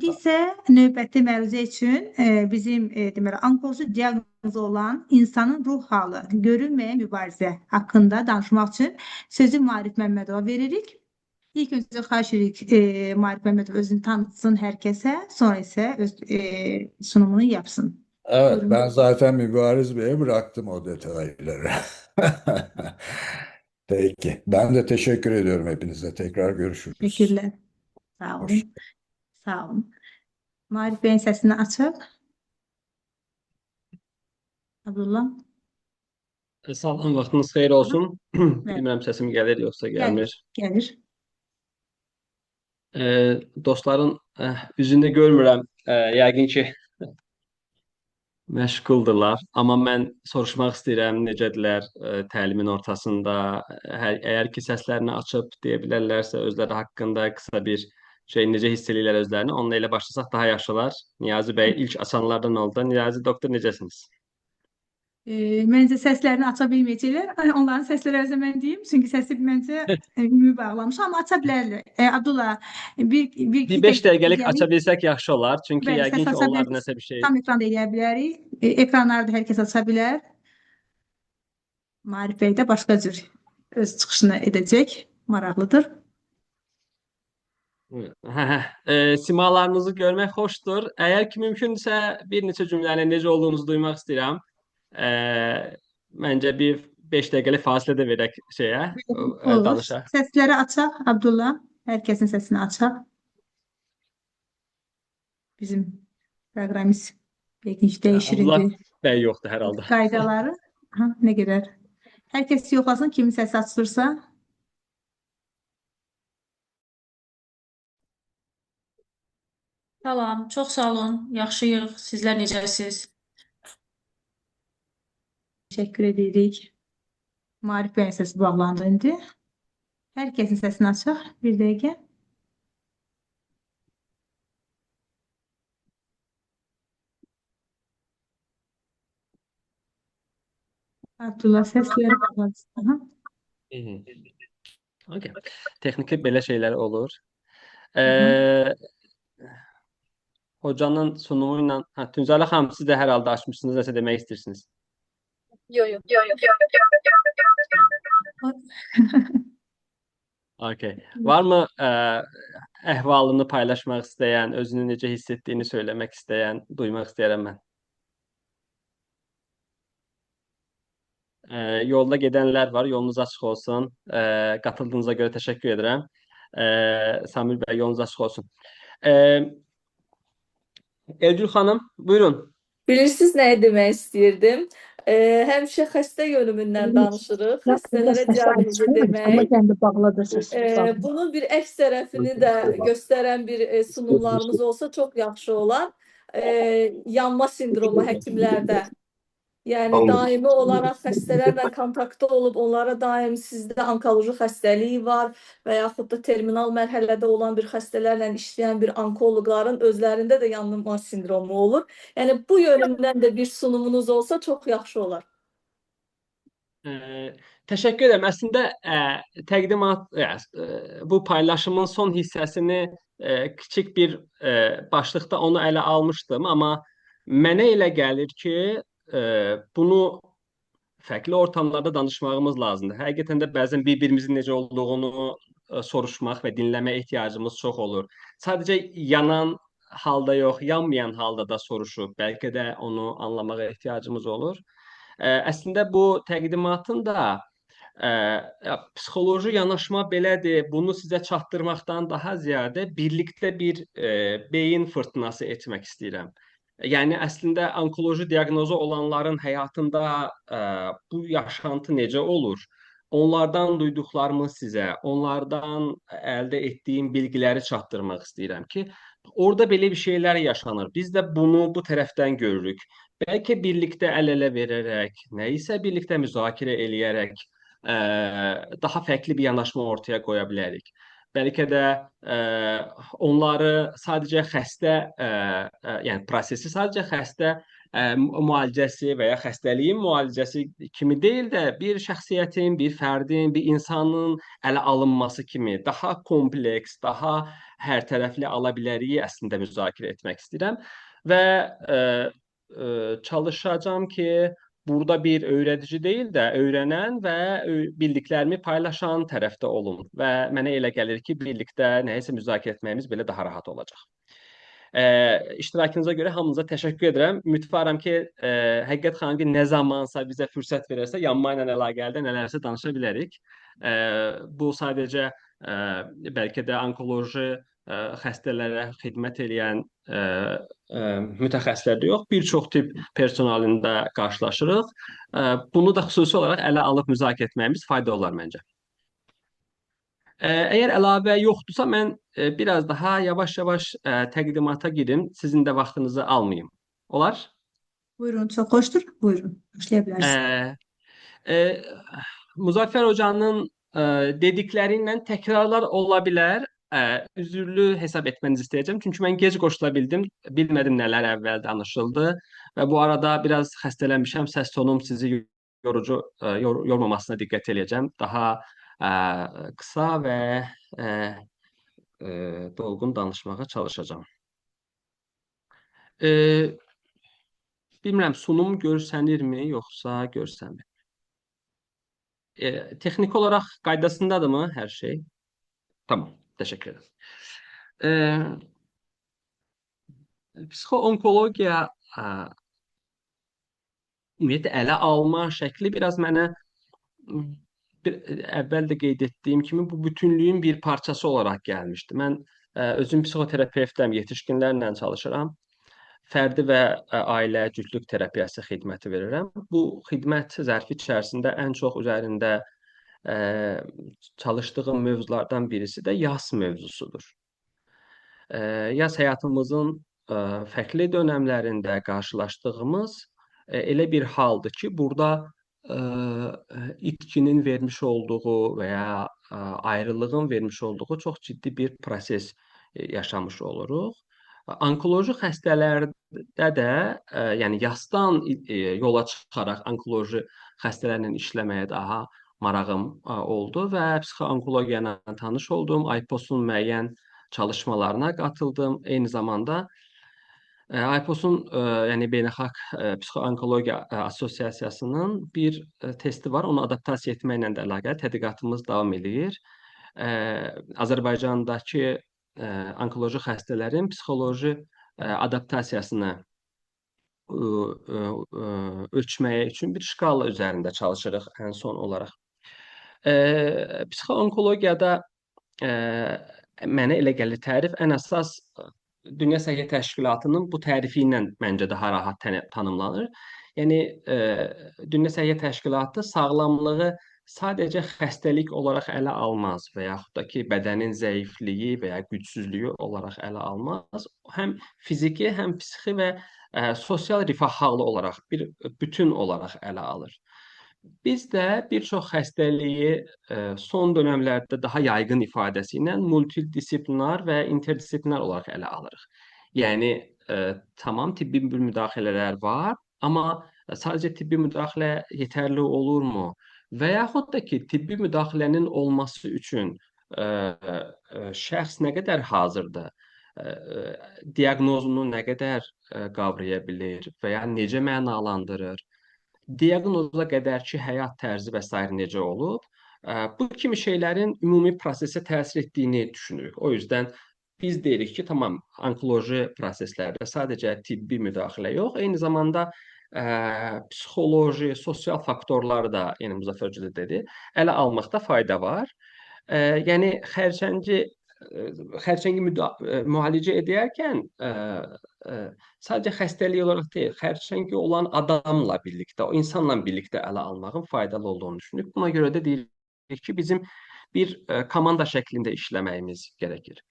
İndi isə növbəti məruzə üçün bizim deməli onkoloji diaqnozu olan insanın ruh halı, görünməyən mübarizə haqqında danışmaq üçün sözü Maarif Məmmədova veririk. İlk öncə xahiş edirik Maarif Məmmədov özünü tanıtsın hər kəsə, sonra isə öz sunumunu yapsın. Evet, Buyurun. ben zaten Mübariz Bey'e bıraktım o detayları. Peki, ben de teşekkür ediyorum hepinize. Tekrar görüşürüz. Teşekkürlər. Sağ Hoşça olun. Sağ olun. Maarif Bəyin səsini açıq. Abdullah. Salam, vaxtınız xeyir olsun. Bəli. Bilmirəm səsim gəlir yoxsa gəlmir. Gəlir. Dostların üzündə görmürəm. Yəqin ki məşğuldurlar. Amma mən soruşmaq istəyirəm necədirlər təlimin ortasında. Əgər ki səslərini açıb deyə bilərlərsə özləri haqqında qısa bir şey necə hiss edirlər özlərini. Onunla elə başlasaq daha yaxşı olar. Niyazi bəy ilk açanlardan oldu. Niyazi doktor necəsiniz? Məncə səslərini aça bilməyəcəklər. Onların səsləri özə mən deyim. Çünki səsi məncə ümumi bağlamışam, amma aça bilərlər. Abdullah, bir Bir 5 dəqiqəlik aça bilsək yaxşı olar. Çünki Bəli, yəqin səs ki aça onlar bilərsiniz. nəsə bir şey. Tam ekranda eləyə bilərik. Ekranları da hər kəs aça bilər. Maarif bəy də başqa cür öz çıxışını edəcək. Maraqlıdır. Simalarınızı görmək xoşdur. Əgər ki mümkündürsə bir neçə cümləni necə olduğunuzu duymaq istəyirəm. Məncə bir 5 dəqiqəlik fasilə də verək şeyə, Olur. danışa. Səsləri açaq, Abdullah. Hər kəsin səsini açaq. Bizim proqramist yəqin ki dəyişir Abdullah indi bəy yoxdur hər halda. qaydaları. Aha, nə qədər. Hər kəs yoxlasın, kimin səsi açılırsa. Salam, çox sağ olun. Yaxşıyıq. Sizlər necəsiz? Təşəkkür edirik. Maarif bəyin səsi bağlandı indi. Hər kəsin səsini açaq. Bir dəqiqə. Abdullah səsləri bağlandı. Aha. Okay. Texniki belə şeylər olur. Hocanın sunumu ilə, Tünzələ xanım siz də hər halda açmışsınız, nəsə demək istəyirsiniz. Yo. Okay. Varmı əhvalını paylaşmaq istəyən, özünü necə hiss etdiyini söyləmək istəyən, duymaq istəyirəm mən. Yolda gedənlər var, yolunuz açıq olsun. Qatıldığınıza görə təşəkkür edirəm. Samir bəy, yolunuz açıq olsun. Elgül xanım, buyurun. Bilirsiniz nə demək istəyirdim? Həmişə xəstə yönümündən danışırıq. Xəstələrə diaqnozu demək. Bunun bir əks tərəfini də göstərən bir sunumlarımız olsa çox yaxşı olar. Yanma sindromu həkimlərdə. Yəni daimi olaraq xəstələrlə kontaktda olub, onlara daim sizdə onkoloji xəstəliyi var və yaxud da terminal mərhələdə olan bir xəstələrlə işləyən bir onkoloqların özlərində də yanma sindromu olur. Yəni bu yönündən də bir sunumunuz olsa çox yaxşı olar. Təşəkkür edirəm. Əslində təqdimat bu paylaşımın son hissəsini kiçik bir başlıqda onu ələ almışdım, amma mənə elə gəlir ki, bunu fərqli ortamlarda danışmağımız lazımdır. Həqiqətən də bəzən bir-birimizin necə olduğunu soruşmaq və dinləmə ehtiyacımız çox olur. Sadəcə yanan halda yox, yanmayan halda da soruşub, bəlkə də onu anlamağa ehtiyacımız olur. Əslində bu təqdimatın da psixoloji yanaşma belədir, bunu sizə çatdırmaqdan daha ziyadə birlikdə bir beyin fırtınası etmək istəyirəm. Yəni əslində onkoloji diaqnozu olanların həyatında bu yaşantı necə olur? Onlardan duyduqlarımı sizə, onlardan əldə etdiyim bilgiləri çatdırmaq istəyirəm ki, orada belə bir şeylər yaşanır. Biz də bunu bu tərəfdən görürük. Bəlkə birlikdə əl-ələ verərək, nə isə birlikdə müzakirə eləyərək daha fərqli bir yanaşma ortaya qoya bilərik. bəlkə də onları sadəcə xəstə, yəni prosesi sadəcə xəstə müalicəsi və ya xəstəliyin müalicəsi kimi deyil də bir şəxsiyyətin, bir fərdin, bir insanın ələ alınması kimi daha kompleks, daha hərtərəfli ala biləriyi əslində müzakirə etmək istəyirəm və çalışacağam ki, burada bir öyrədici deyil də, öyrənən və bildiklərimi paylaşan tərəfdə olum və mənə elə gəlir ki, birlikdə nəyisə müzakirə etməyimiz belə daha rahat olacaq. İştirakınıza görə hamınıza təşəkkür edirəm. Ümidvaram ki, Həqiqət xanım ki, nə zamansa bizə fürsət verərsə, yanma ilə əlaqəli nələrsə danışa bilərik. Bu sadəcə bəlkə də onkoloji xəstələrə xidmət edən mütəxəssislərdə yox, bir çox tip personalında qarşılaşırıq. Bunu da xüsusi olaraq ələ alıb müzakirə etməyimiz faydalı olar məncə. Əgər əlavə yoxdursa, mən biraz daha yavaş-yavaş təqdimata girim, sizin də vaxtınızı almayım. Olar? Buyurun, çox xoşdur. Buyurun, başlaya bilərsiniz. Muzaffer Hoca'nın dediklərindən təkrarlar ola bilər. Üzürlü hesab etmenizi istəyəcəm. Çünki mən gec qoşula bildim. Bilmədim nələr əvvəl danışıldı və bu arada biraz xəstələnmişəm. Səs tonum sizi yormamasına diqqət edəcəm. Daha qısa və dolğun danışmağa çalışacağam. Bilmirəm, sunum görsənirmi, yoxsa görsənmir? Texnik olaraq qaydasındadırmı hər şey? Tamam, teşekkür ederim. Psixoonkologiya ümumiyyətlə ələ alma şəkli biraz mənə əvvəl də qeyd etdiyim kimi bu bütünlüyün bir parçası olaraq gəlmişdi. Mən özüm psixoterapevtəm, yetişkinlərlə çalışıram. Fərdi və ailə cütlük terapiyası xidməti verirəm. Bu xidmət zərfi içərisində ən çox üzərində çalışdığım mövzulardan birisi də yas mövzusudur. Yas həyatımızın fərqli dönəmlərində qarşılaşdığımız elə bir haldır ki, burada itkinin vermiş olduğu və ya ayrılığın vermiş olduğu çox ciddi bir proses yaşamış oluruq. Onkoloji xəstələrdə də, yəni yasdan yola çıxaraq onkoloji xəstələrlə işləməyə daha marağım oldu və psixoonkologiya ilə tanış oldum. AIPOS-un müəyyən çalışmalarına qatıldım. Eyni zamanda AIPOS-un, yəni Beynəlxalq Psixoonkologiya Assosiasiyasının bir testi var. Onu adaptasiya etməklə də əlaqəli tədqiqatımız davam edir. Azərbaycandakı onkoloji xəstələrin psixoloji adaptasiyasını ölçməyə üçün bir şkala üzərində çalışırıq ən son olaraq. Psixoonkologiyada mənə elə gəlir tərif ən əsas Dünya Səhiyyə Təşkilatının bu tərifi ilə məncə daha rahat tanımlanır. Yəni Dünya Səhiyyə Təşkilatı sağlamlığı sadəcə xəstəlik olaraq ələ almaz və yaxud da ki, bədənin zəifliyi və ya gücsüzlüyü olaraq ələ almaz. Həm fiziki, həm psixi və sosial rifah halı olaraq bir bütün olaraq ələ alır. Biz də bir çox xəstəliyi son dönəmlərdə daha yaygın ifadəsi ilə multidisiplinar və interdisiplinar olaraq ələ alırıq. Yəni tamam tibbi müdaxilələr var, amma sadəcə tibbi müdaxilə yetərli olurmu? Və yaxud da ki, tibbi müdaxilənin olması üçün şəxs nə qədər hazırdır, diaqnozunu nə qədər qavraya bilir və ya necə mənalandırır, diaqnoza qədərki həyat tərzi və s. necə olub, bu kimi şeylərin ümumi prosesə təsir etdiyini düşünürük. O yüzden biz deyirik ki, tamam, onkoloji proseslərdə sadəcə tibbi müdaxilə yox, eyni zamanda psixoloji, sosial faktorları da, yəni Muzaffer Hoca da dedi, ələ almaqda fayda var. Yəni xərçəngi müalicə edərkən sadəcə xəstəlik olaraq deyil, xərçəngi olan adamla birlikdə, o insanla birlikdə ələ almağın faydalı olduğunu düşünürük. Buna görə də deyirik ki, bizim bir komanda şəklində işləməyimiz gərəkir.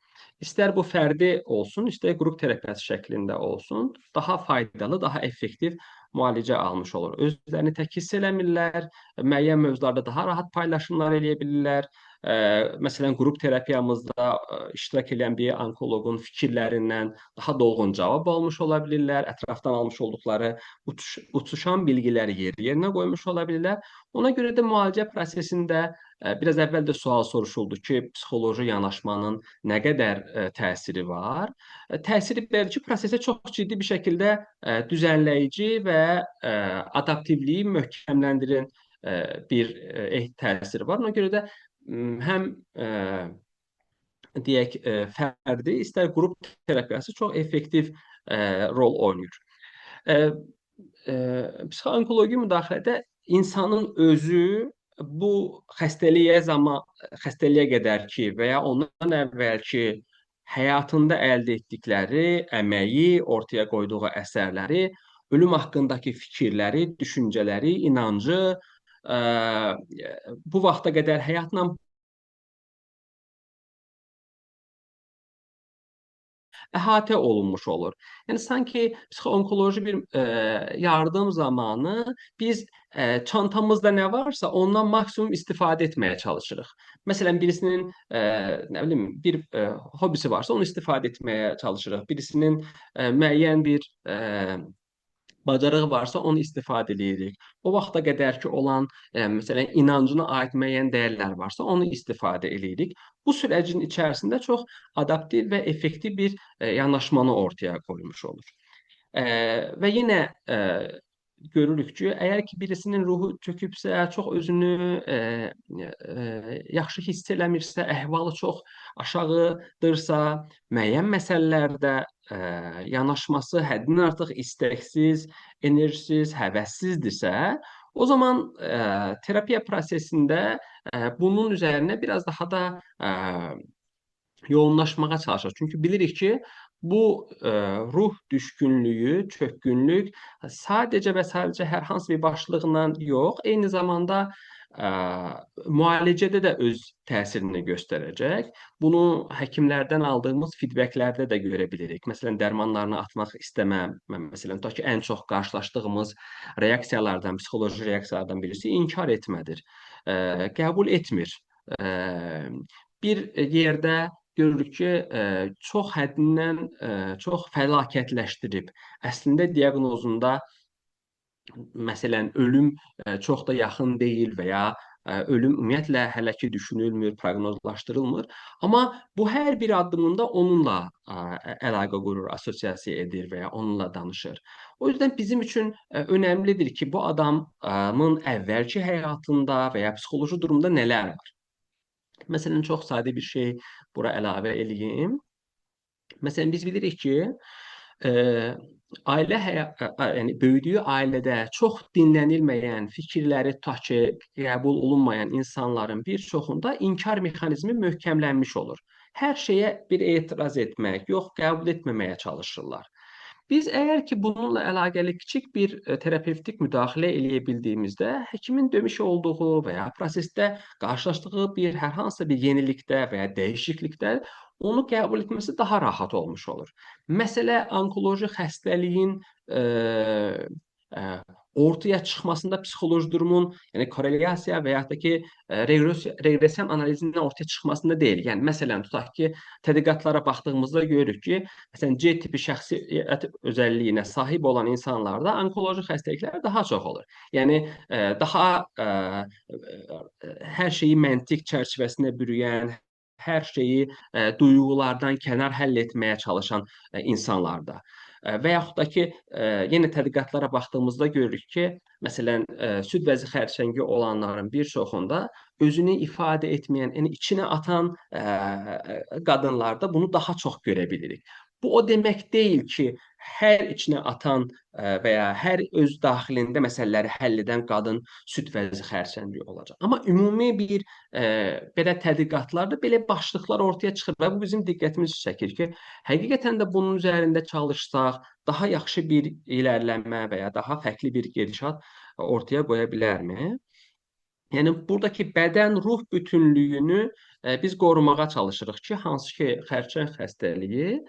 İstər bu fərdi olsun, istər qrup terapiyası şəklində olsun, daha faydalı, daha effektiv müalicə almış olur. Özlərini tək hiss eləmirlər, müəyyən mövzularda daha rahat paylaşımlar eləyə bilirlər, Məsələn, qrup terapiyamızda iştirak edən bir onkoloqun fikirlərindən daha dolğun cavab almış ola bilirlər, ətrafdan almış olduqları uçuşan bilgiləri yerinə qoymuş ola bilirlər. Ona görə də müalicə prosesində biraz əvvəl də sual soruşuldu ki, psixoloji yanaşmanın nə qədər təsiri var? Təsiri belədir ki, prosesə çox ciddi bir şəkildə düzənləyici və adaptivliyi möhkəmləndirin bir təsiri var. Ona görə də həm deyək fərdi, istər qrup terapiyası çox effektiv rol oynayır. Psixoonkoloji müdaxilədə insanın özü bu xəstəliyə qədərki və ya ondan əvvəlki həyatında əldə etdikləri əməyi, ortaya qoyduğu əsərləri, ölüm haqqındakı fikirləri, düşüncələri, inancı bu vaxta qədər həyatla əhatə olunmuş olur. Yəni sanki psixoonkoloji bir yardım zamanı biz çantamızda nə varsa ondan maksimum istifadə etməyə çalışırıq. Məsələn, birisinin nə bilim bir hobisi varsa onu istifadə etməyə çalışırıq. Birisinin müəyyən bir bacarığı varsa onu istifadə edirik. O vaxta qədərki olan məsələn inancına aid müəyyən dəyərlər varsa onu istifadə edirik. Bu sürecin içərisində çox adaptiv və effektiv bir yanaşmanı ortaya qoymuş olur. Və yenə görürük ki, əgər ki birisinin ruhu çökübsə, çox özünü yaxşı hiss eləmirsə, əhvalı çox aşağıdırsa, müəyyən məsələlərdə yanaşması həddindən artıq istəksiz, enerjisiz, həvəssizdirsə, o zaman terapiya prosesində bunun üzərinə biraz daha da yoğunlaşmağa çalışır. Çünki bilirik ki, bu ruh düşkünlüyü, çökkünlük sadəcə və sadəcə hər hansı bir başlıqla yox, eyni zamanda müalicədə də öz təsirini göstərəcək. Bunu həkimlərdən aldığımız feedbacklərdə də görə bilirik. Məsələn, dərmanlarını atmaq istəməm. Məsələn, tutaq ki, ən çox qarşılaşdığımız reaksiyalardan, psixoloji reaksiyalardan birisi inkar etmədir. Qəbul etmir. Bir yerdə görürük ki, çox həddindən çox fəlakətləşdirib. Əslində diaqnozunda məsələn ölüm çox da yaxın deyil və ya ölüm ümumiyyətlə hələ ki düşünülmür, proqnozlaşdırılmır. Amma bu hər bir addımında onunla əlaqə qurur, assosiasiya edir və ya onunla danışır. O yüzden bizim üçün önəmlidir ki, bu adamın əvvəlki həyatında və ya psixoloji durumda nələr var? Məsələn, çox sadə bir şey bura əlavə eləyim. Məsələn, biz bilirik ki, yəni böyüdüyü ailədə çox dinlənilməyən, fikirləri tutaq ki, qəbul olunmayan insanların bir çoxunda inkar mexanizmi möhkəmlənmiş olur. Hər şeyə bir etiraz etmək, yox, qəbul etməməyə çalışırlar. Biz əgər ki, bununla əlaqəli kiçik bir terapevtik müdaxilə eləyə bildiyimizdə, həkimin demiş olduğu və ya prosesdə qarşılaşdığı bir hər hansı bir yenilikdə və ya dəyişiklikdə onu qəbul etməsi daha rahat olmuş olur. Məsələ onkoloji xəstəliyin ortaya çıxmasında psixoloji durumun, yəni korrelyasiya və yaxud da ki, reqressiyon analizinin ortaya çıxmasında deyil. Yəni, məsələn, tutaq ki, tədqiqatlara baxdığımızda görürük ki, məsələn, C tipi şəxsiyyət özəlliyinə sahib olan insanlarda onkoloji xəstəliklər daha çox olur. Yəni, daha hər şeyi məntiq çərçivəsinə bürüyən, hər şeyi duyğulardan kənar həll etməyə çalışan insanlarda. Və yaxud da ki, yenə tədqiqatlara baxdığımızda görürük ki, məsələn, süd vəzi xərçəngi olanların bir çoxunda özünü ifadə etməyən, yəni içinə atan qadınlarda bunu daha çox görə bilirik. Bu o demək deyil ki, hər içinə atan və ya hər öz daxilində məsələləri həll edən qadın süd vəzi xərçəngi olacaq. Amma ümumi bir belə tədqiqatlarda belə başlıqlar ortaya çıxır və bu bizim diqqətimizi çəkir ki, həqiqətən də bunun üzərində çalışsaq, daha yaxşı bir irəliləmə və ya daha fərqli bir gedişat ortaya qoya bilərmi? Yəni, buradakı bədən-ruh bütünlüyünü biz qorumağa çalışırıq ki, hansı ki, xərçəng xəstəliyi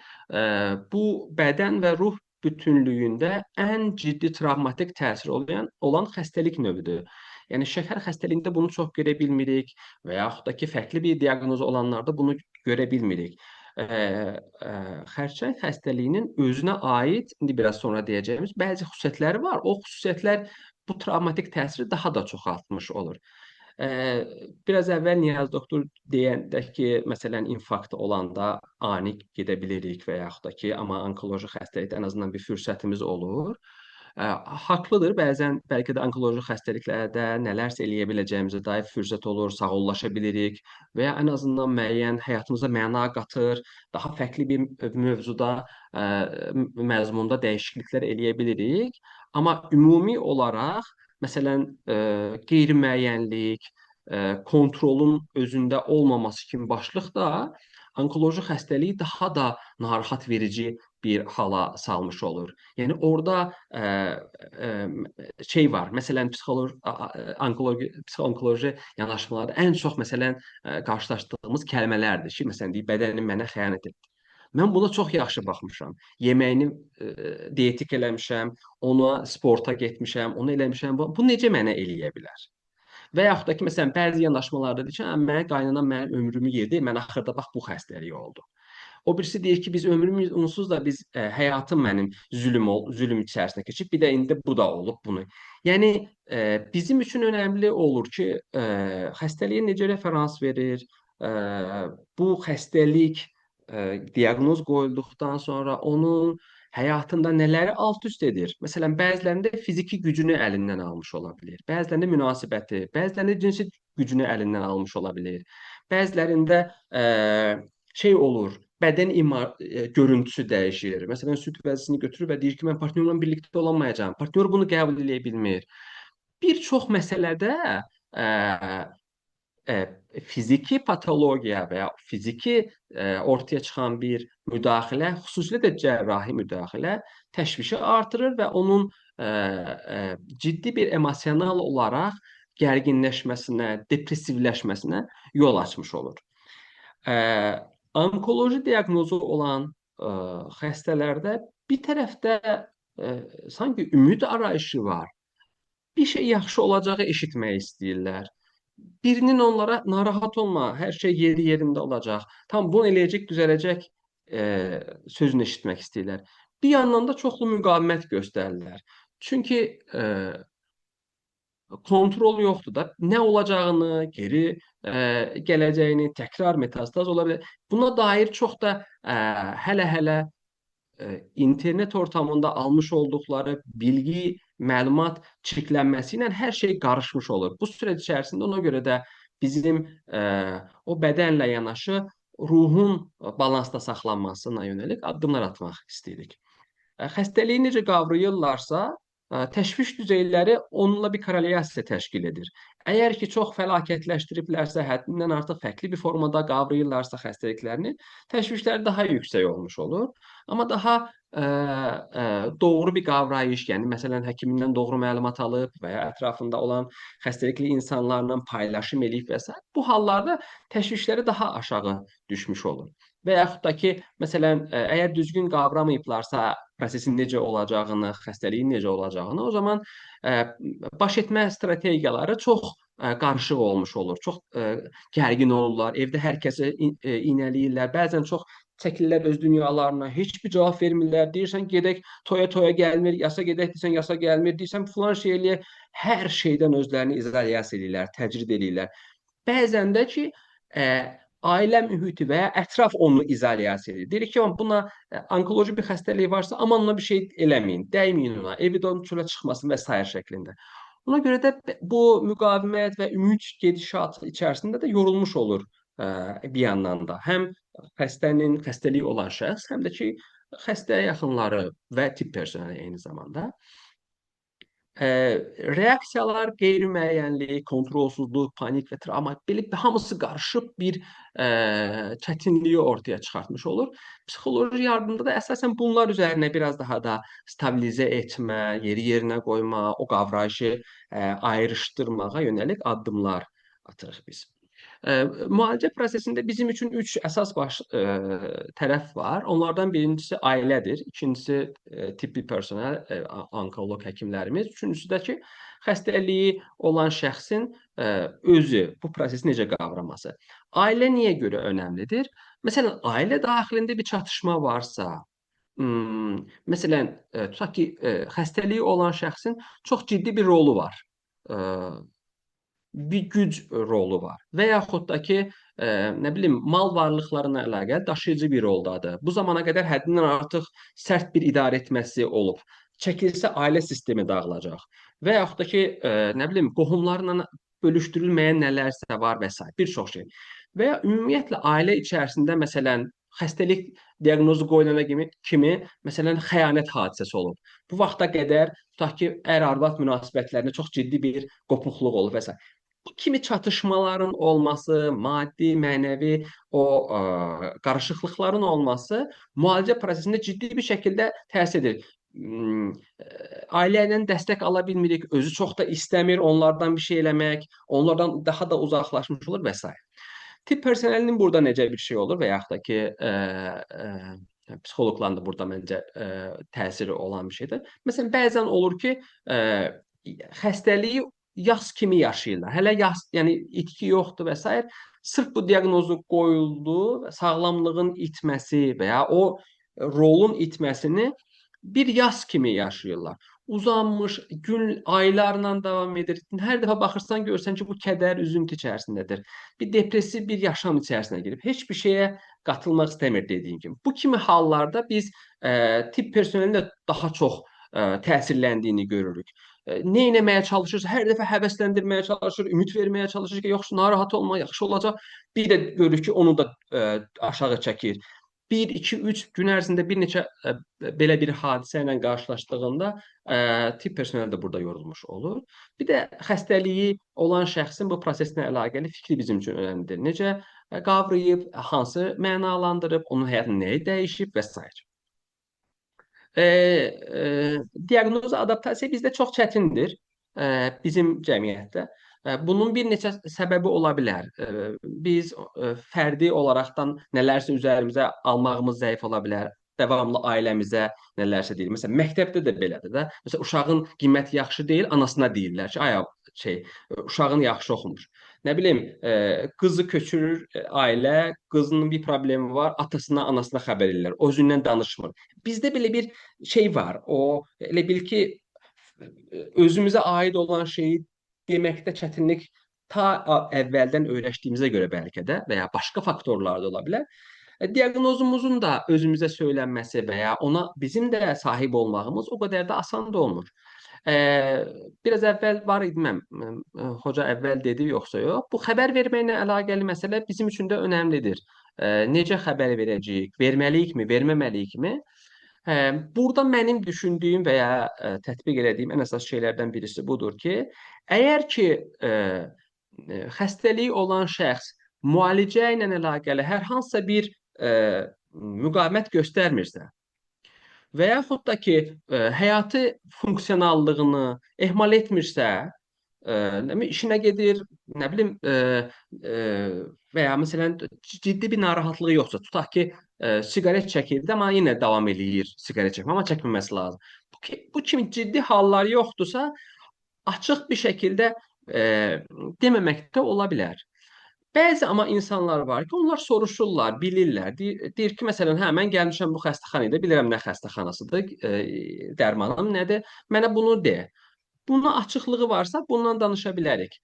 bu bədən və ruh bütünlüyündə ən ciddi travmatik təsir olan xəstəlik növüdür. Yəni şəkər xəstəliyində bunu çox görə bilmirik və yaxud da ki, fərqli bir diaqnoz olanlarda bunu görə bilmirik. Xərçəng xəstəliyinin özünə aid, indi biraz sonra deyəcəyimiz bəzi xüsusiyyətləri var. O xüsusiyyətlər bu travmatik təsiri daha da çoxaltmış olur. Biraz əvvəl Niyaz doktor deyəndə ki, məsələn, infarkt olanda ani gedə bilirik və yaxud da ki, amma onkoloji xəstəlikdə ən azından bir fürsətimiz olur. Haqlıdır. Bəzən bəlkə də onkoloji xəstəliklərdə nələrsə eləyə biləcəyimizə dair fürsət olur, sağollaşa bilirik və ya ən azından müəyyən həyatımıza məna qatır, daha fərqli bir mövzuda, məzmunda dəyişikliklər eləyə bilirik. Amma ümumi olaraq, məsələn, qeyri-müəyyənlik, kontrolun özündə olmaması kimi başlıq da onkoloji xəstəliyi daha da narahat verici bir hala salmış olur. Yəni orada şey var. Məsələn, psixoloji yanaşmalarda ən çox məsələn qarşılaşdığımız kəlmələrdir ki, məsələn deyir, bədənim mənə xəyanət etdi. Mən buna çox yaxşı baxmışam. Yeməyini dietik eləmişəm, ona sporta getmişəm, onu eləmişəm. Bu necə mənə eləyə bilər? Və yaxud da ki, məsələn, bəzi yanaşmalarda deyir ki, mənə qaynanam mənim ömrümü yedi, mən axırda bax bu xəstəlik oldu. O birisi deyir ki, biz ömrümüz onsuz da biz həyatım mənim zülm içərisində keçib, bir də indi bu da olub bunu. Yəni bizim üçün önəmli olur ki, xəstəliyə necə referans verir, bu xəstəlik diaqnoz qoyulduqdan sonra onun həyatında nələri alt-üst edir? Məsələn, bəzilərində fiziki gücünü əlindən almış ola bilər. Bəzilərində münasibəti, bəzilərində cinsi gücünü əlindən almış ola bilər. Bəzilərində şey olur, bədən görüntüsü dəyişir. Məsələn, süd vəzisini götürür və deyir ki, mən partnyorla birlikdə olamayacağam. Partnyor bunu qəbul edə bilmir. Bir çox məsələdə fiziki patologiya və ya fiziki ortaya çıxan bir müdaxilə, xüsusilə də cərrahi müdaxilə təşvişi artırır və onun ciddi bir emosional olaraq gərginləşməsinə, depressivləşməsinə yol açmış olur. Onkoloji diaqnozu olan xəstələrdə bir tərəfdə sanki ümid arayışı var. Bir şey yaxşı olacağı eşitmək istəyirlər. Birinin onlara narahat olma, hər şey yeri yerində olacaq. Tam bunu eləyəcək, düzələcək sözünü eşitmək istəyirlər. Bir yandan da çoxlu müqavimət göstərirlər. Çünki kontrol yoxdur da. Nə olacağını, geri gələcəyini, təkrar metastaz ola bilər. Buna dair çox da hələ-hələ internet ortamında almış olduqları bilgi, məlumat çirklənməsi ilə hər şey qarışmış olur. Bu süreç içərisində ona görə də bizim o bədənlə yanaşı ruhun balansda saxlanmasına yönəlik addımlar atmaq istəyirik. Xəstəliyi necə qavrayırlarsa, təşviş düzeyləri onunla bir korrelyasiya təşkil edir. Əgər ki, çox fəlakətləşdiriblərsə, həddindən artıq fərqli bir formada qavrayırlarsa xəstəliklərini, təşvişləri daha yüksək olmuş olur. Amma daha doğru bir qavrayış, yəni məsələn, həkimindən doğru məlumat alıb və ya ətrafında olan xəstəlikli insanlarla paylaşım eləyib və s. bu hallarda təşvişləri daha aşağı düşmüş olur. Və yaxud da ki, məsələn, əgər düzgün qavramayıblarsa prosesin necə olacağını, xəstəliyin necə olacağını, o zaman baş etmə strategiyaları çox qarışıq olmuş olur. Çox gərgin olurlar. Evdə hər kəsi iynələyirlər. Bəzən çox çəkilirlər öz dünyalarına. Heç bir cavab vermirlər. Deyirsən gedək toya gəlmir, yasa gedək deyirsən yasa gəlmir. Deyirsən filan şey eləyək. Hər şeydən özlərini izolyasiya edirlər, təcrid edirlər. Bəzən də ki, ailə mühiti və ya ətraf onu izolyasiya edir. Deyir ki, buna onkoloji bir xəstəlik varsa, aman ona bir şey eləməyin, dəyməyin ona, evdən çölə çıxmasın və s. şəklində. Ona görə də bu müqavimət və ümid gedişatı içərisində də yorulmuş olur bir yandan da. Həm xəstənin xəstəliyi olan şəxs, həm də ki, xəstə yaxınları və tibb personeli eyni zamanda. Reaksiyalar, qeyri-müəyyənlik, kontrolsuzluq, panik və travma, belə hamısı qarışıb bir çətinliyi ortaya çıxartmış olur. Psixoloji yardımda da əsasən bunlar üzərinə biraz daha da stabilizə etmə, yeri yerinə qoyma, o qavrayışı ayrışdırmağa yönəlik addımlar atırıq biz. Müalicə prosesində bizim üçün üç əsas tərəf var. Onlardan birincisi ailədir, ikincisi tibbi personel, onkoloq həkimlərimiz, üçüncüsü də ki, xəstəliyi olan şəxsin özü bu prosesi necə qavraması. Ailə niyə görə önəmlidir? Məsələn, ailə daxilində bir çatışma varsa, məsələn, tutaq ki, xəstəliyi olan şəxsin çox ciddi bir rolu var. Bir güc rolu var. Və yaxud da ki, nə bilim, mal varlıqlarına əlaqəli daşıyıcı bir roldadır. Bu zamana qədər həddindən artıq sərt bir idarə etməsi olub. Çəkilsə ailə sistemi dağılacaq. Və yaxud da ki, nə bilim, qohumlarla bölüşdürülməyən nələrsə var və s. bir çox şey. Və ya ümumiyyətlə ailə içərisində məsələn xəstəlik diaqnozu qoyulana kimi məsələn xəyanət hadisəsi olub. Bu vaxta qədər tutaq ki, ər-arvad münasibətlərində çox ciddi bir qopuqluq olub və s. Bu kimi çatışmaların olması, maddi, mənəvi qarışıqlıqların olması müalicə prosesində ciddi bir şəkildə təsir edir. Ailədən dəstək ala bilmirik, özü çox da istəmir onlardan bir şey eləmək, onlardan daha da uzaqlaşmış olur və s. Tibb personelinin burada necə bir şey olur və yaxud da ki, psixoloqların da burada məncə təsiri olan bir şeydir. Məsələn, bəzən olur ki, xəstəliyi yas kimi yaşayırlar. Hələ yas, yəni itki yoxdur və s. Sırf bu diaqnozu qoyuldu, sağlamlığın itməsi və ya o rolun itməsini bir yas kimi yaşayırlar. Uzanmış, gün, aylarla davam edir. Hər dəfə baxırsan, görsən ki, bu kədər, üzüntü içərisindədir. Bir depressiv bir yaşam içərisinə girib. Heç bir şeyə qatılmaq istəmir dediyim kimi. Bu kimi hallarda biz tibb personelinin də daha çox təsirləndiyini görürük. Nə etməyə çalışırsa, hər dəfə həvəsləndirməyə çalışır, ümid verməyə çalışır ki, yoxsa narahat olma, yaxşı olacaq. Bir də görürük ki, onu da aşağı çəkir. 1, 2, 3 gün ərzində bir neçə belə bir hadisə ilə qarşılaşdığında tibb personeli də burada yorulmuş olur. Bir də xəstəliyi olan şəxsin bu proseslə əlaqəli fikri bizim üçün önəmlidir. Necə qavrayıb, hansı mənalandırıb, onun həyatında nəyi dəyişib və s. Diaqnoz adaptasiya bizdə çox çətindir bizim cəmiyyətdə. Bunun bir neçə səbəbi ola bilər. Biz fərdi olaraqdan nələrsə üzərimizə almağımız zəif ola bilər. Davamlı ailəmizə nələrsə deyir. Məsələn, məktəbdə də belədir də. Məsələn, uşağın qiyməti yaxşı deyil, anasına deyirlər ki, uşağın yaxşı oxumuş. Nə bilim, qızı köçürür ailə, qızının bir problemi var, atasına, anasına xəbər edirlər. Özündən danışmır. Bizdə belə bir şey var. O elə bil ki, özümüzə aid olan şeyi deməkdə çətinlik ta əvvəldən öyrəşdiyimizə görə bəlkə də və ya başqa faktorlar da ola bilər. Diaqnozumuzun da özümüzə söylənməsi və ya ona bizim də sahib olmağımız o qədər də asan da olmur. Biraz əvvəl var idi, hoca əvvəl dedi, yoxsa yox. Bu xəbər verməklə əlaqəli məsələ bizim üçün də önəmlidir. Necə xəbər verəcəyik, verməliyikmi, verməməliyikmi? Burada mənim düşündüyüm və ya tətbiq elədiyim ən əsas şeylərdən birisi budur ki, əgər ki, xəstəliyi olan şəxs müalicə ilə əlaqəli hər hansısa bir müqavimət göstərmirsə və yaxud da ki, həyati funksionallığını ehmal etmirsə, işinə gedir, nə bilim, və ya məsələn, ciddi bir narahatlığı yoxsa, tutaq ki, siqaret çəkirdi, amma yenə davam eləyir siqaret çəkmə, amma çəkməməsi lazım. Bu kimi ciddi hallar yoxdursa, açıq bir şəkildə deməmək də ola bilər. Bəzi amma insanlar var ki, onlar soruşurlar, bilirlər. Deyir ki, məsələn, mən gəlmişəm bu xəstəxanaya, bilirəm nə xəstəxanasıdır, dərmanım nədir, mənə bunu de. Buna açıqlığı varsa, bundan danışa bilərik.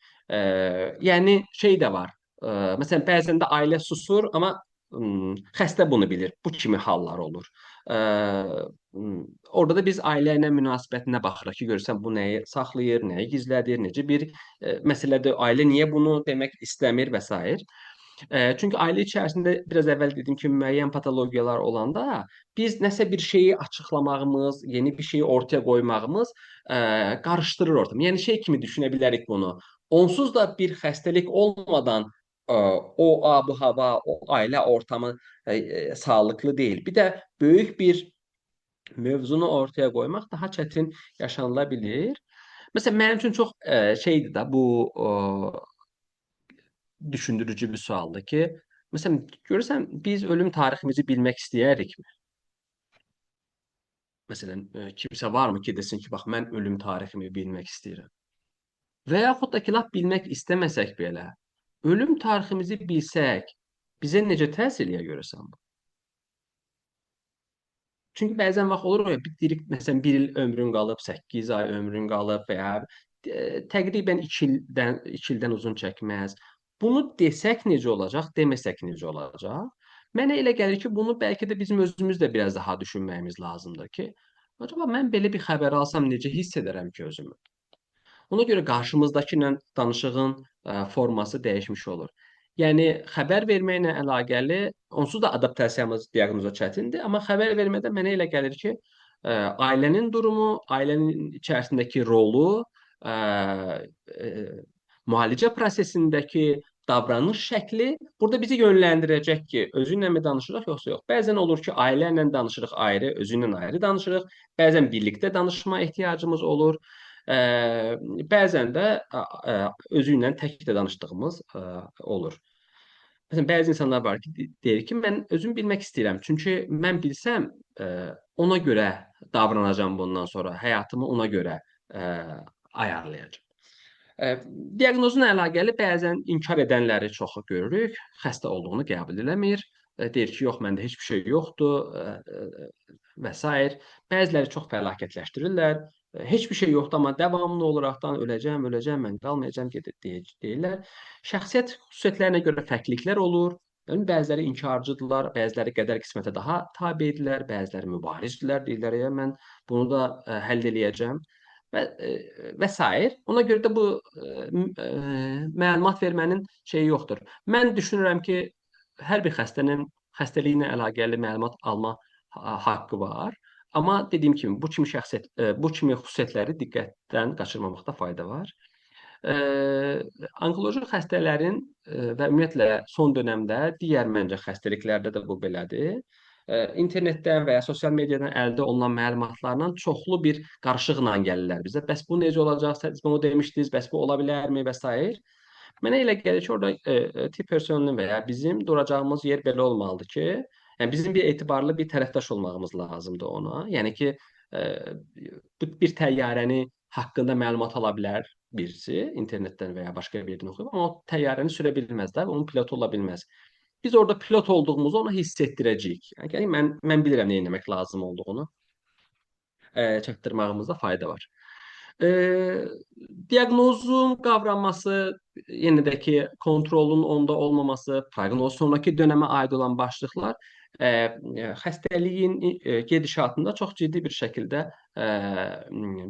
Yəni, şey də var. Məsələn, bəzən də ailə susur, amma xəstə bunu bilir. Bu kimi hallar olur. Orada da biz ailə ilə münasibətinə baxırıq ki, görürsən bu nəyi saxlayır, nəyi gizlədir, necə bir məsələdir, ailə niyə bunu demək istəmir və s. Çünki ailə içərisində biraz əvvəl dediyim kimi müəyyən patologiyalar olanda biz nəsə bir şeyi açıqlamağımız, yeni bir şeyi ortaya qoymağımız qarışdırır ortamı. Yəni şey kimi düşünə bilərik bunu. Onsuz da bir xəstəlik olmadan o abu-hava, o ailə ortamı sağlıqlı deyil. Bir də böyük bir mövzunu ortaya qoymaq daha çətin yaşanıla bilir. Məsələn, mənim üçün çox şeydir də bu düşündürücü bir sualdır ki, məsələn, görürsən biz ölüm tariximizi bilmək istəyərikmi? Məsələn, kimsə varmı ki, desin ki, bax mən ölüm tariximi bilmək istəyirəm. Və yaxud da ki, lap bilmək istəməsək belə, ölüm tariximizi bilsək, bizə necə təsir eləyə görəsən bu? Çünki bəzən vaxt olur ya, bir deyirik, məsələn, 1 il ömrün qalıb, 8 ay ömrün qalıb və ya təqribən 2 ildən uzun çəkməz. Bunu desək necə olacaq, deməsək necə olacaq? Mənə elə gəlir ki, bunu bəlkə də bizim özümüz də biraz daha düşünməyimiz lazımdır ki, acaba mən belə bir xəbər alsam necə hiss edərəm ki özümü? Ona görə qarşımızdakı ilə danışığın forması dəyişmiş olur. Yəni xəbər verməklə əlaqəli onsuz da adaptasiyamız diaqnoza çətindir, amma xəbər vermədə mənə elə gəlir ki, ailənin durumu, ailənin içərisindəki rolu, ə, ə, müalicə prosesindəki davranış şəkli burada bizi yönləndirəcək ki, özü ilə mi danışırıq yoxsa yox. Bəzən olur ki, ailə ilə danışırıq ayrı, özü ilə ayrı danışırıq. Bəzən birlikdə danışma ehtiyacımız olur. Bəzən də özü ilə tək də danışdığımız olur. Məsələn, bəzi insanlar var ki, deyir ki, mən özüm bilmək istəyirəm. Çünki mən bilsəm, ona görə davranacam bundan sonra, həyatımı ona görə ayarlayacam. Diaqnozla əlaqəli bəzən inkar edənləri çox görürük, xəstə olduğunu qəbul eləmir. Deyir ki, yox, məndə heç bir şey yoxdur və s. Bəziləri çox fəlakətləşdirirlər. Heç bir şey yoxdur, amma davamlı olaraqdan öləcəm, mən qalmayacam deyirlər. Şəxsiyyət xüsusiyyətlərinə görə fərqliliklər olur. Yəni, bəziləri inkarcıdırlar, bəziləri qədər qismətə daha tabedirlər, bəziləri mübarizdirlər, deyirlər, mən bunu da həll eləyəcəm və s. Ona görə də bu məlumat vermənin şeyi yoxdur. Mən düşünürəm ki, hər bir xəstənin xəstəliyinə əlaqəli məlumat alma haqqı var. Amma dediyim kimi, bu kimi xüsusiyyətləri diqqətdən qaçırmamaqda fayda var. Onkoloji xəstələrin və ümumiyyətlə son dönəmdə digər məncə xəstəliklərdə də bu belədir. İnternetdən və ya sosial mediadan əldə olunan məlumatlarla çoxlu bir qarışıqla gəlirlər bizə. Bəs bu necə olacaq? Siz bunu demişdiniz, bəs bu ola bilərmi və s. Mənə elə gəlir ki, orada tibb personelinin və ya bizim duracağımız yer belə olmalıdır ki, yəni bizim bir etibarlı bir tərəfdaş olmağımız lazımdır ona. Yəni ki, bir təyyarəni haqqında məlumat ala bilər birisi internetdən və ya başqa bir yerdən oxuyub, amma o təyyarəni sürə bilməz də, onun pilotu ola bilməz. Biz orada pilot olduğumuzu ona hiss etdirəcəyik. Yəni mən bilirəm nə etmək lazım olduğunu çatdırmağımızda fayda var. Diaqnozun qavranması, yenə də ki, kontrolun onda olmaması, proqnoz sonraki dönəmə aid olan başlıqlar xəstəliyin gedişatında çox ciddi bir şəkildə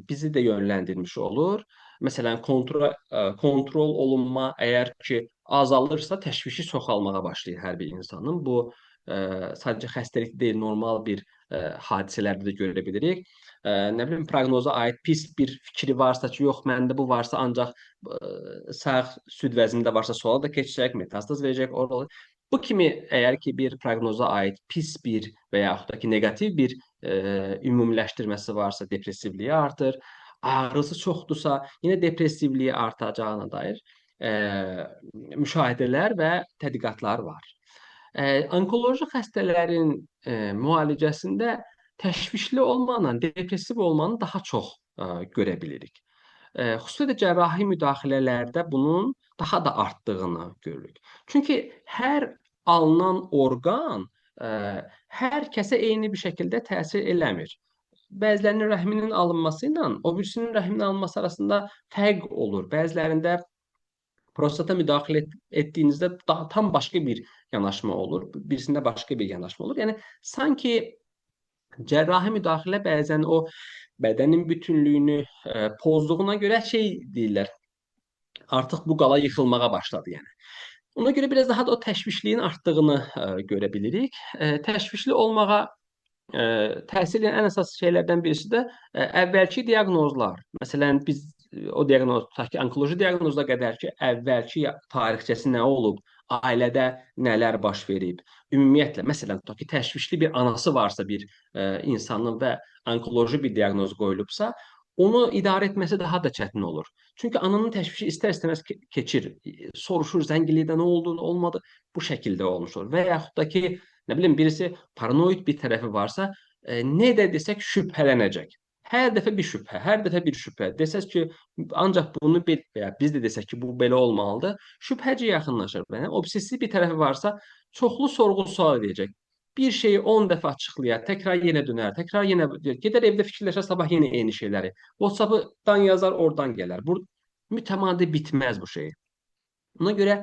bizi də yönləndirmiş olur. Məsələn, kontrol olunma əgər ki azalırsa, təşvişi çoxalmağa başlayır hər bir insanın. Bu sadəcə xəstəlik deyil, normal bir hadisələrdə də görə bilirik. Nə bilim, proqnoza aid pis bir fikri varsa ki, yox, məndə bu varsa ancaq sağ süd vəznində varsa sola da keçəcək, metastaz verəcək, oralı. Bu kimi əgər ki bir proqnoza aid pis bir və yaxud da ki neqativ bir ümumiləşdirməsi varsa, depressivliyi artır. Ağrısı çoxdursa, yenə depressivliyi artacağına dair müşahidələr və tədqiqatlar var. Onkoloji xəstələrin müalicəsində təşvişli olmanla depressiv olmanı daha çox görə bilirik. Xüsusilə cərrahi müdaxilələrdə bunun daha da artdığını görürük. Çünki hər alınan orqan hər kəsə eyni bir şəkildə təsir eləmir. Bəzilərinin rəhminin alınması ilə o birisinin rəhminin alınması arasında fərq olur. Bəzilərində prostata müdaxilə etdiyinizdə tam başqa bir yanaşma olur, birisində başqa bir yanaşma olur. Yəni, sanki cərrahi müdaxilə bəzən o bədənin bütünlüyünü pozduğuna görə deyirlər, artıq bu qala yıxılmağa başladı yəni. Ona görə biraz daha da o təşvişliyin artdığını görə bilirik. Təşvişli olmağa təsir edən ən əsas şeylərdən birisi də əvvəlki diaqnozlar. Məsələn, biz o diaqnoz, tutaq ki, onkoloji diaqnoza qədər ki, əvvəlki tarixçəsi nə olub, ailədə nələr baş verib, ümumiyyətlə, məsələn, tutaq ki, təşvişli bir anası varsa bir insanın və onkoloji bir diaqnoz qoyulubsa, onu idarə etməsi daha da çətin olur. Çünki ananın təşvişi istər-istəməz keçir. Soruşur zənginlikdə nə oldu, nə olmadı. Bu şəkildə olmuş olur. Və yaxud da ki, nə bilim, birisi paranoid bir tərəfi varsa, nə də desək şübhələnəcək. Hər dəfə bir şübhə, hər dəfə bir şübhə. Desəz ki, ancaq bunu bil, və ya biz də desək ki, bu belə olmalıdır. Şübhəci yaxınlaşır. Yəni obsessiv bir tərəfi varsa, çoxlu sorğu-sual edəcək. Bir şeyi 10 dəfə açıqlayar, təkrar yenə dönər, təkrar yenə gedər evdə fikirləşər, sabah yenə eyni şeyləri. WhatsApp-dan yazar, oradan gələr. Bu mütəmadi bitməz bu şey. Ona görə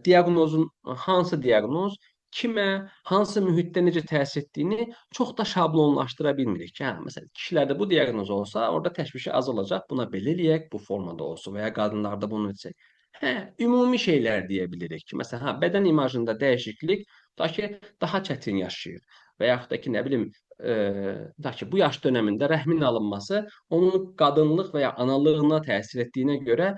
diaqnozun hansı diaqnoz kimə, hansı mühitdə necə təsir etdiyini çox da şablonlaşdıra bilmirik ki, hə, məsələn, kişilərdə bu diaqnoz olsa, orada təşvişi az olacaq, buna belə eləyək, bu formada olsun və ya qadınlarda bunu etsək. Hə, ümumi şeylər deyə bilirik ki, məsələn, hə, bədən imajında dəyişiklik da ki, daha çətin yaşayır və yaxud da ki, nə bilim, da ki, bu yaş dönəmində rəhmin alınması onun qadınlıq və ya analığına təsir etdiyinə görə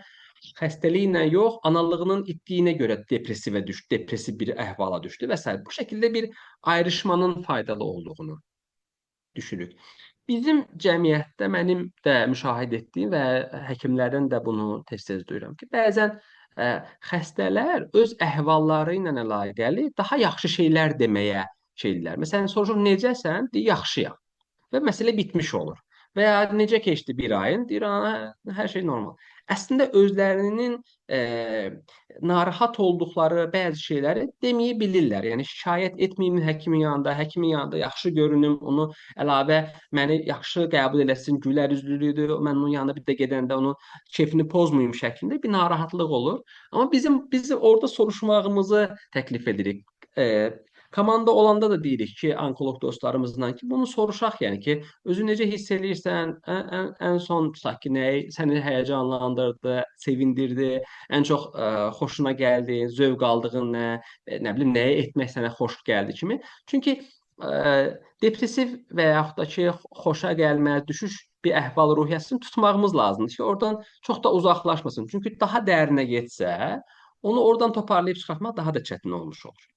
xəstəliklə yox, analığının itdiyinə görə depressiv bir əhvala düşdü və s. Bu şəkildə bir ayrışmanın faydalı olduğunu düşünürük. Bizim cəmiyyətdə mənim də müşahidə etdiyim və həkimlərdən də bunu tez-tez duyuram ki, bəzən xəstələr öz əhvalları ilə əlaqəli daha yaxşı şeylər deməyə şeydirlər. Məsələn, soruşur, necəsən? Deyir, yaxşıyam. Və məsələ bitmiş olur. Və ya necə keçdi bir ayın? Deyir, hər şey normal. Əslində özlərinin narahat olduqları bəzi şeyləri deməyə bilirlər. Yəni şikayət etməyim həkimin yanında yaxşı görünüm, onu əlavə məni yaxşı qəbul eləsin, gülər üzlülüdür. Mən onun yanına bir də gedəndə onun keyfini pozmayım şəklində bir narahatlıq olur. Amma biz orada soruşmağımızı təklif edirik. Komanda olanda da deyirik ki, onkoloq dostlarımızdan ki, bunu soruşaq, yəni ki, özü necə hiss eləyirsən, ən son tutaq ki, nəyi səni həyəcanlandırdı, sevindirdi, ən çox xoşuna gəldi, zövq aldığın nə, nə bilim, nəyi etmək sənə xoş gəldi kimi. Çünki depressiv və yaxud da ki, xoşa gəlmə, düşüş bir əhval-ruhiyyəsini tutmağımız lazımdır ki, oradan çox da uzaqlaşmasın. Çünki daha dərinə getsə, onu oradan toparlayıb çıxartmaq daha da çətin olmuş olur.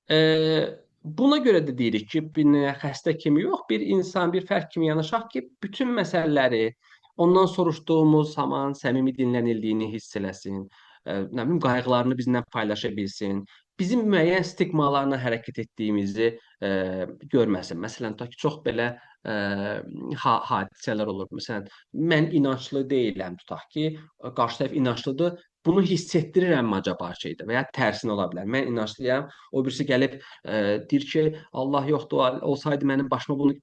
Buna görə də deyirik ki, bir xəstə kimi yox, bir insan, bir fərd kimi yanaşaq ki, bütün məsələləri ondan soruşduğumuz zaman səmimi dinlənildiyini hiss eləsin, nə bilim, qayğılarını bizimlə paylaşa bilsin, bizim müəyyən stigmalarla hərəkət etdiyimizi görməsin. Məsələn, tutaq ki, çox belə hadisələr olur. Məsələn, mən inanclı deyiləm, tutaq ki, qarşı tərəf inanclıdır. Bunu hiss etdirirəm acaba şeydə və ya tərsinə ola bilər. Mən inanclıyam, o birisi gəlib deyir ki, Allah yoxdur, olsaydı mənim başıma bunu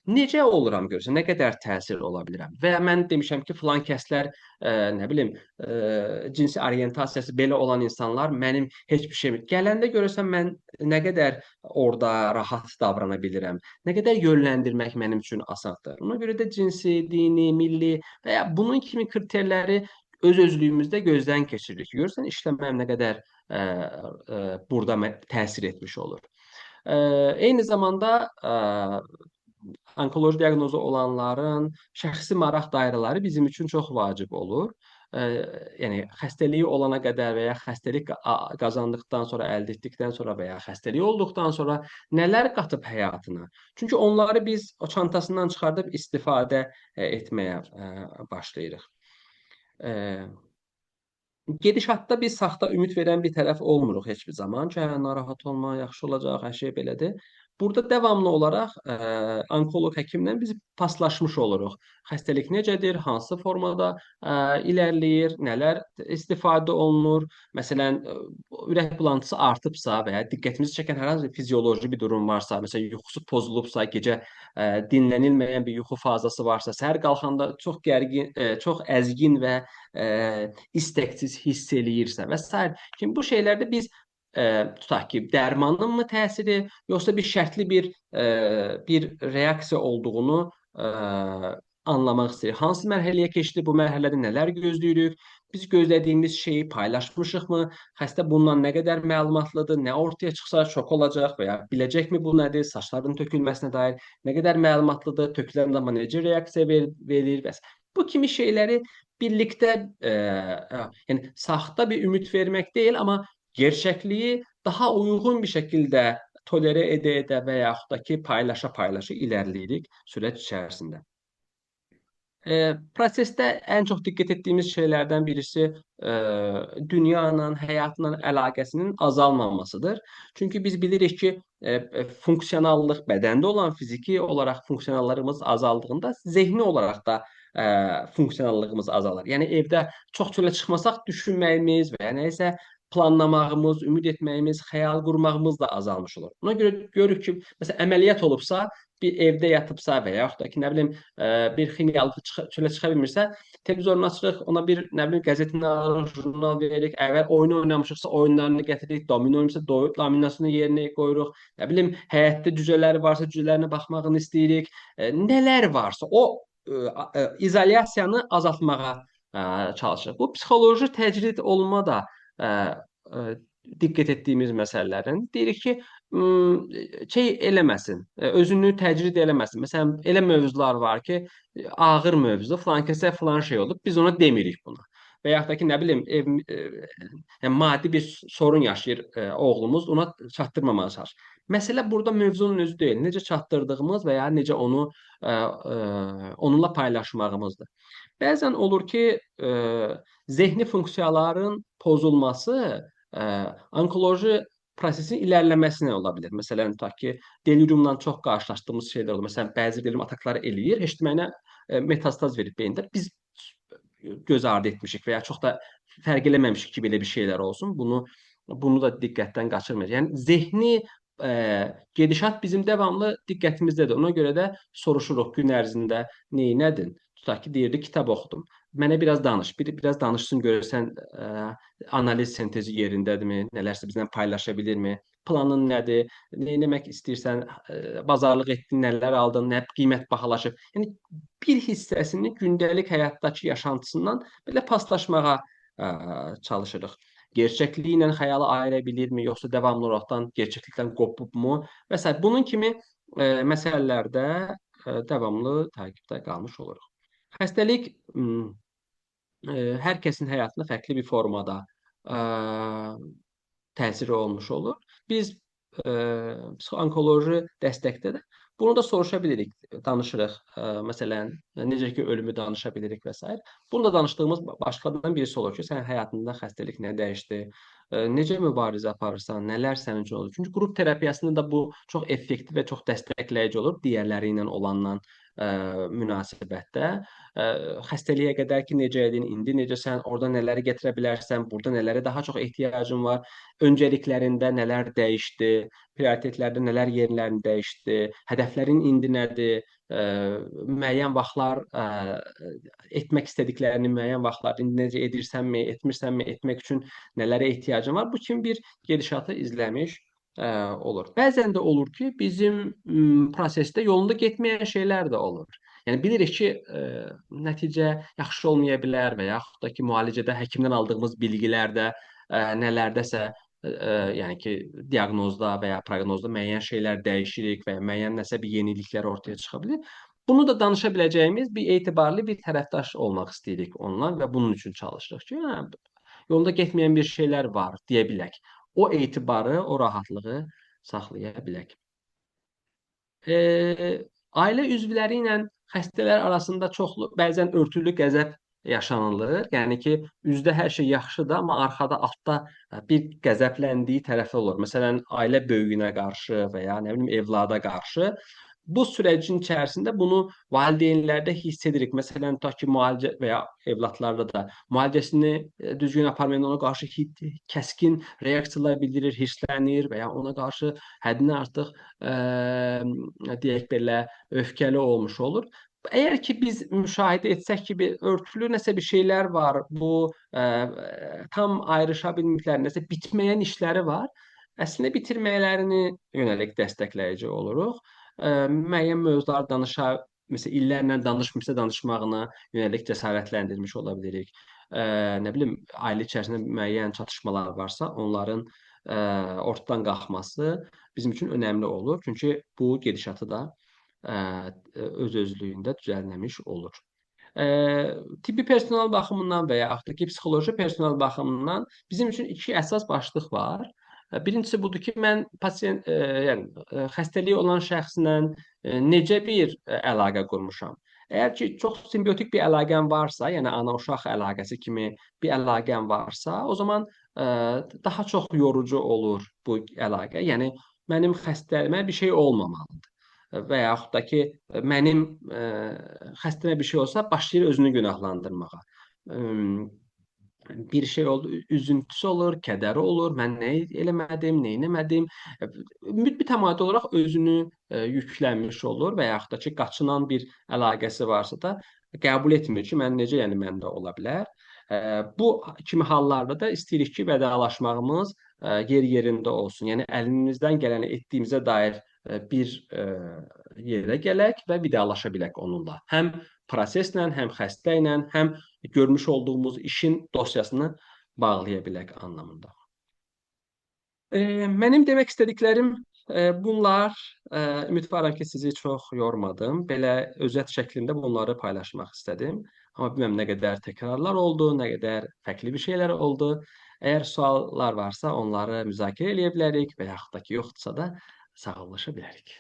necə oluram görürsən, nə qədər təsir ola bilirəm. Və mən demişəm ki, filan kəslər, nə bilim, cinsi orientasiyası belə olan insanlar mənim heç bir şeyim. Gələndə görürsən mən nə qədər orada rahat davrana bilirəm, nə qədər yönləndirmək mənim üçün asandır. Ona görə də cinsi, dini, milli və ya bunun kimi kriterləri öz-özlüyümüzdə gözdən keçiririk. Görürsən, işləməm nə qədər burada təsir etmiş olur. Eyni zamanda onkoloji diaqnozu olanların şəxsi maraq dairələri bizim üçün çox vacib olur. Yəni xəstəliyi olana qədər və ya xəstəlik qazandıqdan sonra, əldə etdikdən sonra və ya xəstəlik olduqdan sonra nələr qatıb həyatına? Çünki onları biz o çantasından çıxardıb istifadə etməyə başlayırıq. Gedişatda biz saxta ümid verən bir tərəf olmuruq heç bir zaman ki, narahat olma, yaxşı olacaq, hər şey belədir. Burada davamlı olaraq onkoloq həkimlə biz paslaşmış oluruq. Xəstəlik necədir, hansı formada irəliləyir, nələr istifadə olunur. Məsələn, ürək bulantısı artıbsa və ya diqqətimizi çəkən hər hansı bir fizioloji bir durum varsa, məsələn, yuxusu pozulubsa, gecə dinlənilməyən bir yuxu fazası varsa, səhər qalxanda çox gərgin, çox əzgin və istəksiz hiss eləyirsə və s. Kimi bu şeylərdə biz tutaq ki, dərmanın mı təsiri, yoxsa bir şərtli bir reaksiya olduğunu anlamaq istəyirik. Hansı mərhələyə keçdi, bu mərhələdə nələr gözləyirik, biz gözlədiyimiz şeyi paylaşmışıqmı, xəstə bundan nə qədər məlumatlıdır, nə ortaya çıxsa şok olacaq və ya biləcəkmi bu nədir, saçların tökülməsinə dair nə qədər məlumatlıdır, tökülən zaman necə reaksiya verir və s. Bu kimi şeyləri birlikdə, yəni saxta bir ümid vermək deyil, amma gerçəkliyi daha uyğun bir şəkildə tolerə edə və yaxud da ki, paylaşa irəliləyirik sürət içərisində. Prosesdə ən çox diqqət etdiyimiz şeylərdən birisi dünyanın, həyatla əlaqəsinin azalmamasıdır. Çünki biz bilirik ki, funksionallıq bədəndə olan fiziki olaraq funksionallığımız azaldığında zehni olaraq da funksionallığımız azalır. Yəni evdə çox çölə çıxmasaq düşünməyimiz və ya nəyisə planlamağımız, ümid etməyimiz, xəyal qurmağımız da azalmış olur. Ona görə görürük ki, məsələn əməliyyat olubsa, bir evdə yatıbsa və yaxud da ki, nə bilim, bir ximiyalı çölə çıxa bilmirsə, televizorunu açırıq, ona bir nə bilim qəzetini alırıq, jurnal veririk. Əgər oyun oynamışıqsa, oyunlarını gətiririk, domino oyunsa, dominasını yerinə qoyuruq. Nə bilim, həyətdə cücələri varsa, cücələrinə baxmağını istəyirik. Nələr varsa, o izolyasiyanı azaltmağa çalışırıq. Bu psixoloji təcrid olunma da diqqət etdiyimiz məsələlərin. Deyirik ki, şey eləməsin, özünü təcrid eləməsin. Məsələn, elə mövzular var ki, ağır mövzu, filan kəsə filan şey olub, biz ona demirik buna. Və yaxud da ki, nə bilim, yəni maddi bir sorun yaşayır oğlumuz, ona çatdırmamağa çalışır. Məsələ burada mövzunun özü deyil, necə çatdırdığımız və ya necə onu onunla paylaşmağımızdır. Bəzən olur ki, zehni funksiyaların pozulması onkoloji prosesin irəliləməsinə ola bilər. Məsələn, tutaq ki, deliriumla çox qarşılaşdığımız şeylər olur. Məsələn, bəzi delirium atakları eləyir, heç deməklə metastaz verib beyində. Biz göz ardı etmişik və ya çox da fərq eləməmişik ki, belə bir şeylər olsun. Bunu da diqqətdən qaçırmayacaq. Yəni zehni gedişat bizim davamlı diqqətimizdədir. Ona görə də soruşuruq gün ərzində neynədin? Tutaq ki, deyirdi, kitab oxudum. Mənə biraz danış. Biraz danışsın, görürsən analiz sintezi yerindədirmi? Nələrsə bizlə paylaşa bilirmi? Planın nədir? Nə etmək istəyirsən? Bazarlıq etdin, nələr aldın? Nə qiymət bahalaşıb? Yəni bir hissəsini gündəlik həyatdakı yaşantısından belə paslaşmağa çalışırıq. Gerçəkliyi ilə xəyalı ayıra bilirmi, yoxsa davamlı olaraqdan gerçəklikdən qopubmu və s. Bunun kimi məsələlərdə davamlı təqibdə qalmış oluruq. Xəstəlik hər kəsin həyatında fərqli bir formada təsiri olmuş olur. Biz psixoonkoloji dəstəkdə də bunu da soruşa bilirik, danışırıq. Məsələn, necə ki, ölümü danışa bilirik və s. Bunu da danışdığımız başqadan birisi olur ki, sənin həyatında xəstəlik nə dəyişdi, necə mübarizə aparırsan, nələr sənin üçün olur. Çünki qrup terapiyasında da bu çox effektiv və çox dəstəkləyici olur digərləri ilə olandan münasibətdə. Xəstəliyə qədər ki, necə edin, indi necəsən, orada nələri gətirə bilərsən, burada nələrə daha çox ehtiyacın var, öncəliklərində nələr dəyişdi, prioritetlərdə nələr yerlərini dəyişdi, hədəflərin indi nədir, müəyyən vaxtlar etmək istədiklərini müəyyən vaxtlar indi necə edirsənmi, etmirsənmi, etmək üçün nələrə ehtiyacın var, bu kimi bir gedişatı izləmiş olur. Bəzən də olur ki, bizim prosesdə yolunda getməyən şeylər də olur. Yəni bilirik ki, nəticə yaxşı olmaya bilər və yaxud da ki, müalicədə həkimdən aldığımız bilgilərdə nələrdəsə, yəni ki, diaqnozda və ya proqnozda müəyyən şeylər dəyişirik və ya müəyyən nəsə bir yeniliklər ortaya çıxa bilir. Bunu da danışa biləcəyimiz bir etibarlı bir tərəfdaş olmaq istəyirik ondan və bunun üçün çalışırıq ki, yolunda getməyən bir şeylər var deyə bilək. O etibarı, o rahatlığı saxlaya bilək. Ailə üzvləri ilə xəstələr arasında çoxlu, bəzən örtülü qəzəb yaşanılır. Yəni ki, üzdə hər şey yaxşıdır, amma arxada, altda bir qəzəbləndiyi tərəfi olur. Məsələn, ailə böyüyünə qarşı və ya nə bilim evlada qarşı. Bu sürecin içərisində bunu valideynlərdə hiss edirik. Məsələn, tutaq ki, müalicə və ya evladlarda da müalicəsini düzgün aparmayan ona qarşı kəskin reaksiyalar bildirir, hirslənir və ya ona qarşı həddindən artıq deyək belə öfkəli olmuş olur. Əgər ki, biz müşahidə etsək ki, bir örtülü nəsə bir şeylər var, bu tam ayrışa bilməkləri, nəsə bitməyən işləri var, əslində bitirməklərini yönəlik dəstəkləyici oluruq. Müəyyən mövzular məsələn, illərlə danışmışsa danışmağına yönəlik cəsarətləndirmiş ola bilirik. Nə bilim, ailə içərisində müəyyən çatışmalar varsa, onların ortadan qalxması bizim üçün önəmli olur. Çünki bu gedişatı da öz-özlüyündə düzəlməmiş olur. Tibbi personal baxımından və ya psixoloji personal baxımından bizim üçün iki əsas başlıq var. Birincisi budur ki, mən yəni xəstəliyi olan şəxslə necə bir əlaqə qurmuşam. Əgər ki, çox simbiotik bir əlaqən varsa, yəni ana-uşaq əlaqəsi kimi bir əlaqən varsa, o zaman daha çox yorucu olur bu əlaqə. Yəni mənim xəstəliyimə bir şey olmamalıdır. Və yaxud da ki, mənim xəstəmə bir şey olsa, başlayır özünü günahlandırmağa. Bir şey oldu, üzüntüsü olur, kədəri olur, mən nə eləmədim, nə etmədim. Mütəmadi olaraq özünü yüklənmiş olur və yaxud da ki, qaçınan bir əlaqəsi varsa da qəbul etmir ki, mən necə, yəni məndə ola bilər. Bu kimi hallarda da istəyirik ki, vedalaşmağımız yerində olsun. Yəni əlimizdən gələni etdiyimizə dair bir yerə gələk və vidalaşa bilək onunla. Həm proseslə, həm xəstə ilə, həm görmüş olduğumuz işin dosyasını bağlaya bilək anlamında. Mənim demək istədiklərim bunlar. Ümidvaram ki, sizi çox yormadım. Belə özət şəklində bunları paylaşmaq istədim. Amma bilməm nə qədər təkrarlar oldu, nə qədər fərqli bir şeylər oldu. Əgər suallar varsa, onları müzakirə edə bilərik və yaxud da ki, yoxdursa da sağollaşa bilərik.